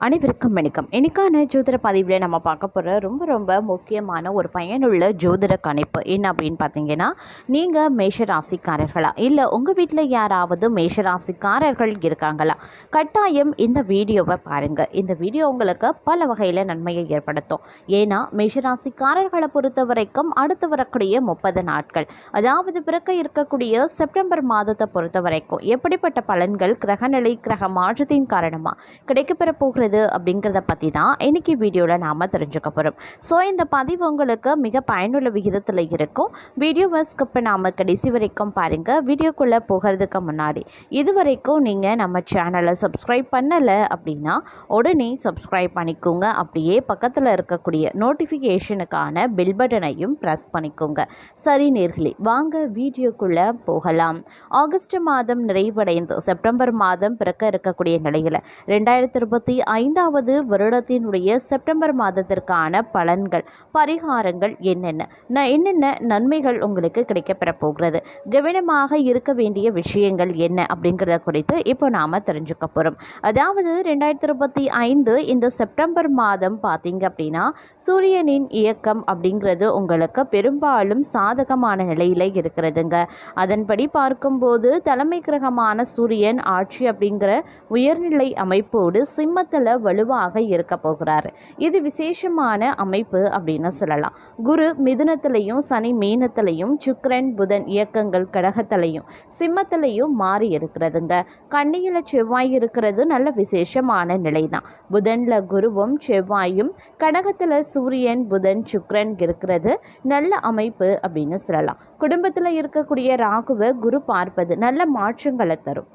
அனைவருக்கும் வணக்கம். இன்னைக்கான ஜோதிட பதிவில் நம்ம பார்க்க போகிற ரொம்ப முக்கியமான ஒரு பயனுள்ள ஜோதிட கணிப்பு என்ன அப்படின்னு பார்த்தீங்கன்னா, நீங்கள் மேஷராசிக்காரர்களா இல்லை உங்கள் வீட்டில் யாராவது மேஷராசிக்காரர்கள் இருக்காங்களா? கட்டாயம் இந்த வீடியோவை பாருங்கள். இந்த வீடியோ உங்களுக்கு பல வகையில் நன்மையை ஏற்படுத்தும். ஏன்னா மேஷராசிக்காரர்களை பொறுத்த வரைக்கும் அடுத்து வரக்கூடிய 30 நாட்கள், அதாவது பிறக்க இருக்கக்கூடிய செப்டம்பர் மாதத்தை பொறுத்த வரைக்கும் எப்படிப்பட்ட பலன்கள் கிரகநிலை கிரக மாற்றத்தின் காரணமாக கிடைக்கப்பெற போகிறது அப்படிங்கிறத பற்றி தான் இன்னைக்கு வீடியோவில் நாம் தெரிஞ்சுக்க போகிறோம். ஸோ இந்த பதிவு உங்களுக்கு மிக பயனுள்ள விகிதத்தில் இருக்கும். வீடியோவை ஸ்கிப் பண்ணாமல் கடைசி வரைக்கும் பாருங்கள். வீடியோக்குள்ளே போகிறதுக்கு முன்னாடி இது வரைக்கும் நீங்கள் நம்ம சேனலை சப்ஸ்கிரைப் பண்ணலை அப்படின்னா உடனே சப்ஸ்கிரைப் பண்ணிக்கோங்க. அப்படியே பக்கத்தில் இருக்கக்கூடிய நோட்டிஃபிகேஷனுக்கான பெல் பட்டனையும் ப்ரெஸ் பண்ணிக்கோங்க. சரி நேர்களே, வாங்க வீடியோக்குள்ளே போகலாம். ஆகஸ்ட் மாதம் நிறைவடைந்து செப்டம்பர் மாதம் பிறக்க இருக்கக்கூடிய நிலையில் 2025வது வருடத்தினுடைய செப்டம்பர் மாதத்திற்கான பலன்கள், பரிகாரங்கள் என்னென்ன நன்மைகள் உங்களுக்கு கிடைக்கப்பெற போகிறது, கவனமாக இருக்க வேண்டிய விஷயங்கள் என்ன அப்படிங்கிறத குறித்து இப்போ நாம் தெரிஞ்சுக்க போகிறோம். அதாவது 2025 இந்த செப்டம்பர் மாதம் பார்த்தீங்க அப்படின்னா சூரியனின் இயக்கம் அப்படிங்கிறது உங்களுக்கு பெரும்பாலும் சாதகமான நிலையில் இருக்கிறதுங்க. அதன்படி பார்க்கும்போது தலைமை கிரகமான சூரியன் ஆட்சி அப்படிங்கிற உயர்நிலை அமைப்போடு சிம்மத்தில் வலுவாக இருக்க போகிறாரு. இது விசேஷமான அமைப்பு அப்படின்னு சொல்லலாம். குரு மிதுனத்திலையும் சனி மீனத்திலையும் சுக்கிரன் புதன் இயக்கங்கள் கடகத்திலையும் சிம்மத்திலையும் மாறி இருக்கிறதுங்க. கன்னியில செவ்வாய் இருக்கிறது நல்ல விசேஷமான நிலை தான். புதன்ல குருவும் செவ்வாயும், கடகத்தில் சூரியன் புதன் சுக்கிரன் இருக்கிறது நல்ல அமைப்பு அப்படின்னு சொல்லலாம். குடும்பத்தில் இருக்கக்கூடிய ராகுவை குரு பார்ப்பது நல்ல மாற்றங்களை தரும்.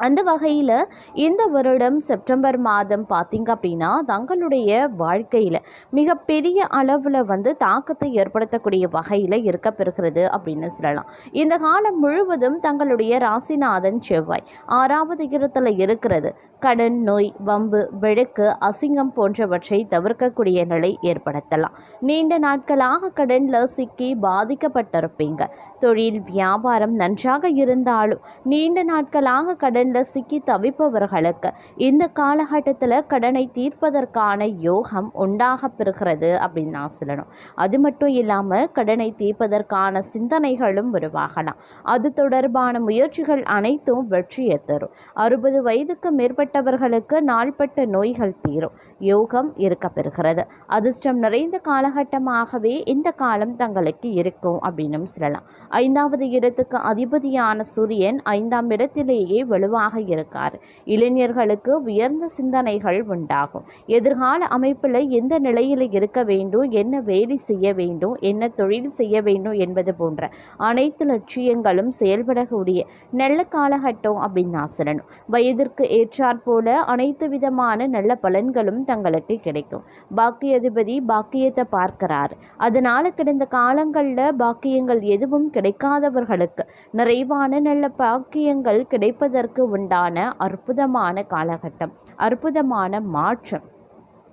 அந்த வகையில் இந்த வருடம் செப்டம்பர் மாதம் பார்த்திங்க அப்படின்னா தங்களுடைய வாழ்க்கையில் மிகப்பெரிய அளவில் தாக்கத்தை ஏற்படுத்தக்கூடிய வகையில் இருக்கப்பெறுகிறது அப்படின்னு சொல்லலாம். இந்த காலம் முழுவதும் தங்களுடைய ராசிநாதன் செவ்வாய் 6வது இடத்துல இருக்கிறது கடன், நோய், வம்பு, வழக்கு, அசிங்கம் போன்றவற்றை தவிர்க்கக்கூடிய நிலை ஏற்படுத்தலாம். நீண்ட நாட்களாக கடனில் சிக்கி பாதிக்கப்பட்டிருப்பீங்க. தொழில் வியாபாரம் நன்றாக இருந்தாலும் நீண்ட நாட்களாக கடன் சிக்கி தவிப்பவர்களுக்கு இந்த காலகட்டத்தில் கடனை தீர்ப்பதற்கான யோகம் உண்டாக பெறுகிறது அப்படின்னு நான் சொல்லணும். அது மட்டும் இல்லாமல் கடனை தீர்ப்பதற்கான சிந்தனைகளும் உருவாகலாம். அது தொடர்பான முயற்சிகள் அனைத்தும் வெற்றியை தரும். 60 வயதுக்கு மேற்பட்டவர்களுக்கு நாள்பட்ட நோய்கள் தீரும் யோகம் இருக்க பெறுகிறது. அதிர்ஷ்டம் நிறைந்த காலகட்டமாகவே இந்த காலம் தங்களுக்கு இருக்கும் அப்படின்னு சொல்லலாம். 5வது இடத்துக்கு அதிபதியான சூரியன் 5ஆம் இடத்திலேயே வலுவாக இருக்கார். இளைஞர்களுக்கு உயர்ந்த சிந்தனைகள் உண்டாகும். எதிர்கால அமைப்பில் எந்த நிலையில் இருக்க வேண்டும், என்ன வேலை செய்ய வேண்டும், என்ன தொழில் செய்ய வேண்டும் என்பது போன்ற அனைத்து லட்சியங்களும் செயல்படக்கூடிய நல்ல காலகட்டம் அப்படின்னு நான் சொல்லணும். வயதிற்கு ஏற்றாற் போல அனைத்து விதமான நல்ல பலன்களும் தங்களுக்கு கிடைக்கும். பாக்கியாதிபதி பாக்கியத்தை பார்க்கிறார். அதனால கடந்த காலங்களில் பாக்கியங்கள் எதுவும் கிடைக்காதவர்களுக்கு நிறைவான நல்ல பாக்கியங்கள் கிடைப்பதற்கு உண்டான அற்புதமான காலகட்டம், அற்புதமான மாற்றம்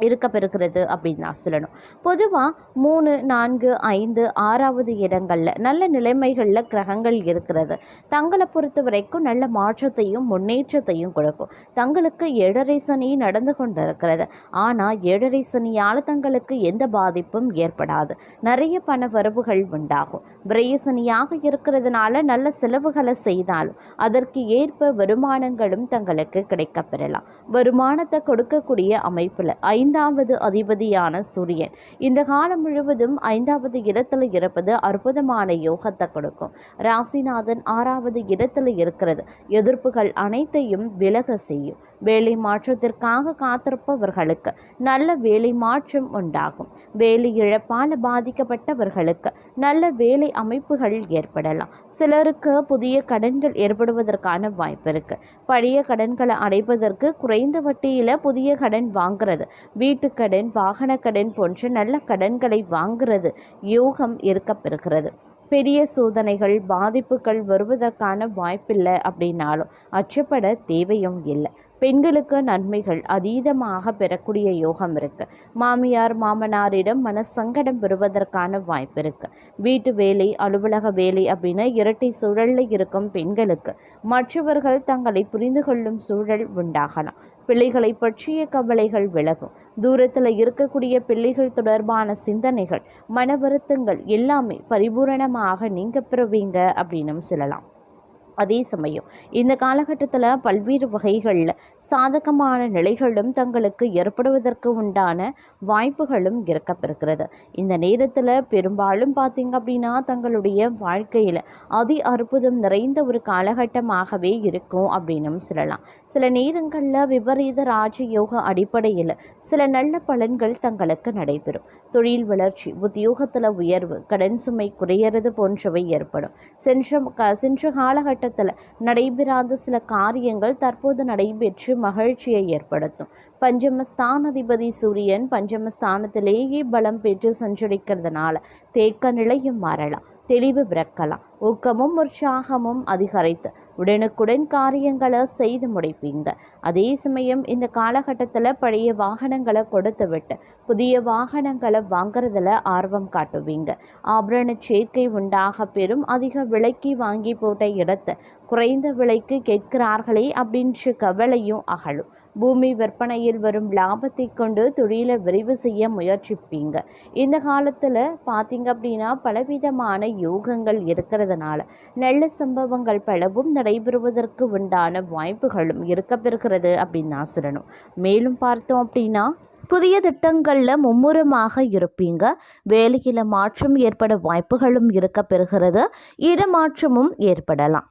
இருக்க பெறுகிறது அப்படின்னு நான் சொல்லணும். பொதுவாக 3, 4, 5, 6வது இடங்களில் நல்ல நிலைமைகளில் கிரகங்கள் இருக்கிறது தங்களை பொறுத்த வரைக்கும் நல்ல மாற்றத்தையும் முன்னேற்றத்தையும் கொடுக்கும். தங்களுக்கு 7.5 சனி நடந்து கொண்டு இருக்கிறது. ஆனால் 7.5 சனியால் தங்களுக்கு எந்த பாதிப்பும் ஏற்படாது. நிறைய பண வரவுகள் உண்டாகும். விரய சனியாக இருக்கிறதுனால நல்ல செலவுகளை செய்தாலும் அதற்கு ஏற்ப வருமானங்களும் தங்களுக்கு கிடைக்கப்பெறலாம். வருமானத்தை கொடுக்கக்கூடிய அமைப்பில் 5வது அதிபதியான சூரியன் இந்த காலம் முழுவதும் 5வது இடத்துல இருப்பது அற்புதமான யோகத்தை கொடுக்கும். ராசிநாதன் 6வது இடத்துல இருக்கிறது எதிர்ப்புகள் அனைத்தையும் விலக செய்யும். வேலை மாற்றத்திற்காக காத்திருப்பவர்களுக்கு நல்ல வேலை மாற்றம் உண்டாகும். வேலை இழப்பால் பாதிக்கப்பட்டவர்களுக்கு நல்ல வேலை அமைப்புகள் ஏற்படலாம். சிலருக்கு புதிய கடன்கள் ஏற்படுவதற்கான வாய்ப்பு இருக்கு. பழைய கடன்களை அடைப்பதற்கு குறைந்த வட்டியில் புதிய கடன் வாங்கிறது, வீட்டுக்கடன், வாகன கடன் போன்ற நல்ல கடன்களை வாங்கிறது யோகம் இருக்க பெறுகிறது. பெரிய சோதனைகள் பாதிப்புகள் வருவதற்கான வாய்ப்பில்லை அப்படின்னாலும் அச்சப்பட தேவையும் இல்லை. பெண்களுக்கு நன்மைகள் அதீதமாக பெறக்கூடிய யோகம் இருக்கு. மாமியார் மாமனாரிடம் மனசங்கடம் பெறுவதற்கான வாய்ப்பு இருக்கு. வீட்டு வேலை, அலுவலக வேலை அப்படின்னு இரட்டை சூழலில் இருக்கும் பெண்களுக்கு மற்றவர்கள் தங்களை புரிந்து கொள்ளும் சூழல் உண்டாகலாம். பிள்ளைகளை பற்றிய கவலைகள் விலகும். தூரத்தில் இருக்கக்கூடிய பிள்ளைகள் தொடர்பான சிந்தனைகள், மன வருத்தங்கள் எல்லாமே பரிபூரணமாக நீங்க பெறுவீங்க அப்படின்னும் சொல்லலாம். அதே சமயம் இந்த காலகட்டத்தில் பல்வேறு வகைகளில் சாதகமான நிலைகளும் தங்களுக்கு ஏற்படுவதற்கு உண்டான வாய்ப்புகளும் இருக்கப்பெறுகிறது. இந்த நேரத்தில் பெரும்பாலும் பார்த்திங்க அப்படின்னா தங்களுடைய வாழ்க்கையில் அற்புதம் நிறைந்த ஒரு காலகட்டமாகவே இருக்கும் அப்படின்னும் சொல்லலாம். சில நேரங்களில் விபரீத ராஜயோக அடிப்படையில் சில நல்ல பலன்கள் தங்களுக்கு நடைபெறும். தொழில் வளர்ச்சி, உத்தியோகத்தில் உயர்வு, கடன் சுமை குறையிறது போன்றவை ஏற்படும். சென்ற காலகட்டத்தில் நடைபெறாத சில காரியங்கள் தற்போது நடைபெற்று மகிழ்ச்சியை ஏற்படுத்தும். பஞ்சமஸ்தானாதிபதி சூரியன் பஞ்சமஸ்தானத்திலேயே பலம் பெற்று சஞ்சரிக்கிறதுனால தேக்க நிலையும் மாறலாம், தெளிவு பிறக்கலாம், ஊக்கமும் உற்சாகமும் அதிகரித்து உடனுக்குடன் காரியங்களை செய்து முடிப்பீங்க. அதே சமயம் இந்த காலகட்டத்தில் பழைய வாகனங்களை கொடுத்து விட்டு புதிய வாகனங்களை வாங்குறதுல ஆர்வம் காட்டுவீங்க. ஆபரண சேர்க்கை உண்டாக பெறும். அதிக விலைக்கு வாங்கி போட்ட இடத்தை குறைந்த விலைக்கு கேட்கிறார்களே அப்படின்ற கவலையும் அகலும். பூமி விற்பனையில் வரும் லாபத்தை கொண்டு தொழிலை விரைவு செய்ய முயற்சிப்பீங்க. இந்த காலத்தில் பார்த்தீங்க அப்படின்னா பலவிதமான யோகங்கள் இருக்கிறதுனால நல்ல சம்பவங்கள் பலவும் நடைபெறுவதற்கு உண்டான வாய்ப்புகளும் இருக்கப்பெறுகிறது அப்படின்னு நான் சொல்லணும். மேலும் பார்த்தோம் அப்படின்னா புதிய திட்டங்களில் மும்முரமாக இருப்பீங்க. வேலையில் மாற்றம் ஏற்பட வாய்ப்புகளும் இருக்கப்பெறுகிறது. இடமாற்றமும் ஏற்படலாம்.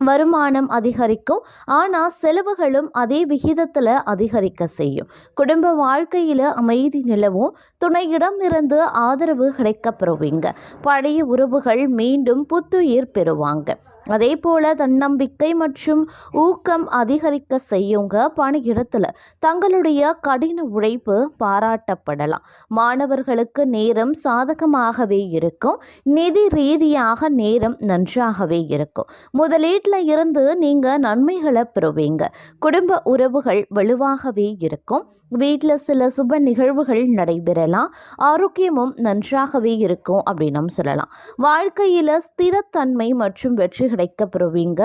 வருமானம் அதிகரிக்கும், ஆனால் செலவுகளும் அதே விகிதத்தில் அதிகரிக்க செய்யும். குடும்ப வாழ்க்கையில் அமைதி நிலவும். துணையிடம் இருந்து ஆதரவு கிடைக்கப்பெறுவீங்க. பழைய உறவுகள் மீண்டும் புத்துயிர் பெறுவாங்க. அதே போல் தன்னம்பிக்கை மற்றும் ஊக்கம் அதிகரிக்க செய்யுங்க. பணியிடத்தில் தங்களுடைய கடின உழைப்பு பாராட்டப்படலாம். மாணவர்களுக்கு நேரம் சாதகமாகவே இருக்கும். நிதி ரீதியாக நேரம் நன்றாகவே இருக்கும். முதலீட்டில் இருந்து நீங்கள் நன்மைகளை பெறுவீங்க. குடும்ப உறவுகள் வலுவாகவே இருக்கும். வீட்டில் சில சுப நிகழ்வுகள் நடைபெறலாம். ஆரோக்கியமும் நன்றாகவே இருக்கும் அப்படின்னு சொல்லலாம். வாழ்க்கையில் ஸ்திரத்தன்மை மற்றும் வெற்றி கிடைக்கப்பெறுவீங்க.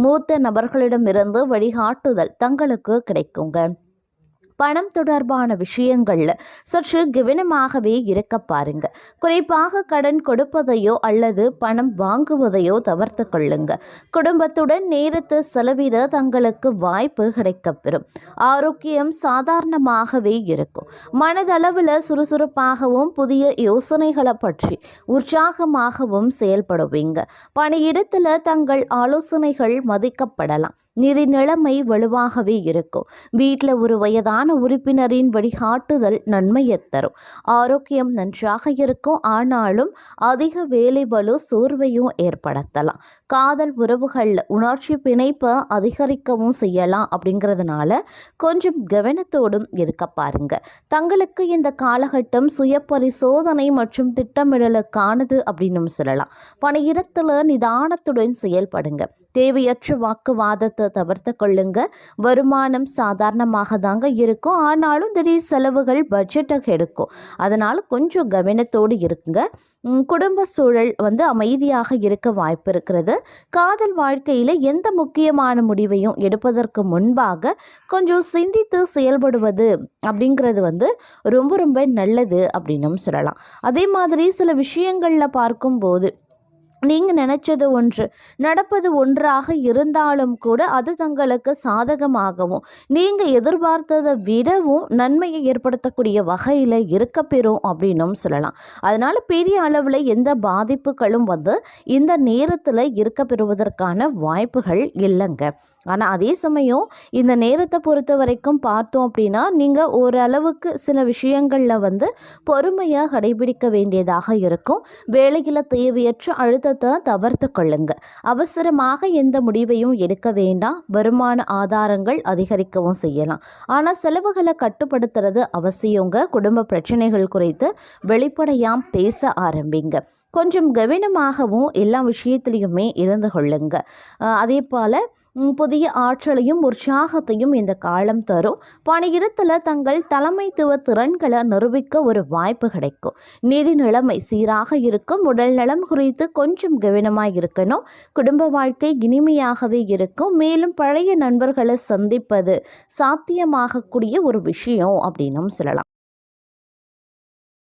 மூத்த நபர்களிடமிருந்து வழிகாட்டுதல் தங்களுக்கு கிடைக்குங்க. பணம் தொடர்பான விஷயங்கள்ல சற்று கவனமாகவே இருக்க பாருங்க. குறிப்பாக கடன் கொடுப்பதையோ அல்லது பணம் வாங்குவதையோ தவிர்த்து கொள்ளுங்க. குடும்பத்துடன் நேரத்தை செலவிட தங்களுக்கு வாய்ப்பு கிடைக்கப்பெறும். ஆரோக்கியம் சாதாரணமாகவே இருக்கும். மனதளவில் சுறுசுறுப்பாகவும் புதிய யோசனைகளை பற்றி உற்சாகமாகவும் செயல்படுவீங்க. பணியிடத்தில் தங்கள் ஆலோசனைகள் மதிக்கப்படலாம். நிதி நிலைமை வலுவாகவே இருக்கும். வீட்டில் ஒரு வயதான உறுப்பினரின் வழிகாட்டுதல் நன்மையை தரும். ஆரோக்கியம் நன்றாக இருக்கும். ஆனாலும் அதிக வேலை பளு சோர்வையும் ஏற்படுத்தலாம். காதல் உறவுகளில் உணர்ச்சி பிணைப்பை அதிகரிக்கவும் செய்யலாம். அப்படிங்கிறதுனால கொஞ்சம் கவனத்தோடும் இருக்க பாருங்க. தங்களுக்கு இந்த காலகட்டம் சுய பரிசோதனை மற்றும் திட்டமிடலுக்கானது அப்படின்னு சொல்லலாம். பணியிடத்தில் நிதானத்துடன் செயல்படுங்க. தேவையற்ற வாக்குவாதத்தை தவிர்த்து கொள்ளுங்க. வருமானம் சாதாரணமாக தாங்க இருக்கும். ஆனாலும் திடீர் செலவுகள் பட்ஜெட்டை எடுக்கும். அதனால் கொஞ்சம் கவனத்தோடு இருக்குங்க. குடும்ப சூழல் அமைதியாக இருக்க வாய்ப்பு இருக்கிறது. காதல் வாழ்க்கையில் எந்த முக்கியமான முடிவையும் எடுப்பதற்கு முன்பாக கொஞ்சம் சிந்தித்து செயல்படுவது அப்படிங்கிறது ரொம்ப ரொம்ப நல்லது அப்படின்னும் சொல்லலாம். அதே மாதிரி சில விஷயங்களில் பார்க்கும்போது நீங்கள் நினச்சது ஒன்று நடப்பது ஒன்றாக இருந்தாலும் கூட அது தங்களுக்கு சாதகமாகவும் நீங்கள் எதிர்பார்த்ததை விடவும் நன்மையை ஏற்படுத்தக்கூடிய வகையில் இருக்கப்பெறும் அப்படின்னும் சொல்லலாம். அதனால் பெரிய அளவில் எந்த பாதிப்புகளும் இந்த நேரத்தில் இருக்கப்பெறுவதற்கான வாய்ப்புகள் இல்லைங்க. ஆனால் அதே சமயம் இந்த நேரத்தை பொறுத்த வரைக்கும் பார்த்தோம் அப்படின்னா நீங்கள் ஓரளவுக்கு சில விஷயங்களில் பொறுமையாக கடைபிடிக்க வேண்டியதாக இருக்கும். வேலையில் தேவையற்ற அழுத்தத்தை தவிர்த்து கொள்ளுங்க. அவசரமாக எந்த முடிவையும் எடுக்க வேண்டாம். வருமான ஆதாரங்கள் அதிகரிக்கவும் செய்யலாம். ஆனால் செலவுகளை கட்டுப்படுத்துறது அவசியங்க. குடும்ப பிரச்சனைகள் குறித்து வெளிப்படையாக பேச ஆரம்பிங்க. கொஞ்சம் கவனமாகவும் எல்லா விஷயத்துலையுமே இருந்து கொள்ளுங்க. அதே போல் புதிய ஆற்றலையும் உற்சாகத்தையும் இந்த காலம் தரும். பணியிடத்தில் தங்கள் தலைமைத்துவ திறன்களை நிரூபிக்க ஒரு வாய்ப்பு கிடைக்கும். நிதி நிலைமை சீராக இருக்கும். உடல் நலம் குறித்து கொஞ்சம் கவனமாக இருக்கணும். குடும்ப வாழ்க்கை இனிமையாகவே இருக்கும். மேலும் பழைய நண்பர்களை சந்திப்பது சாத்தியமாகக்கூடிய ஒரு விஷயம் அப்படின்னும் சொல்லலாம்.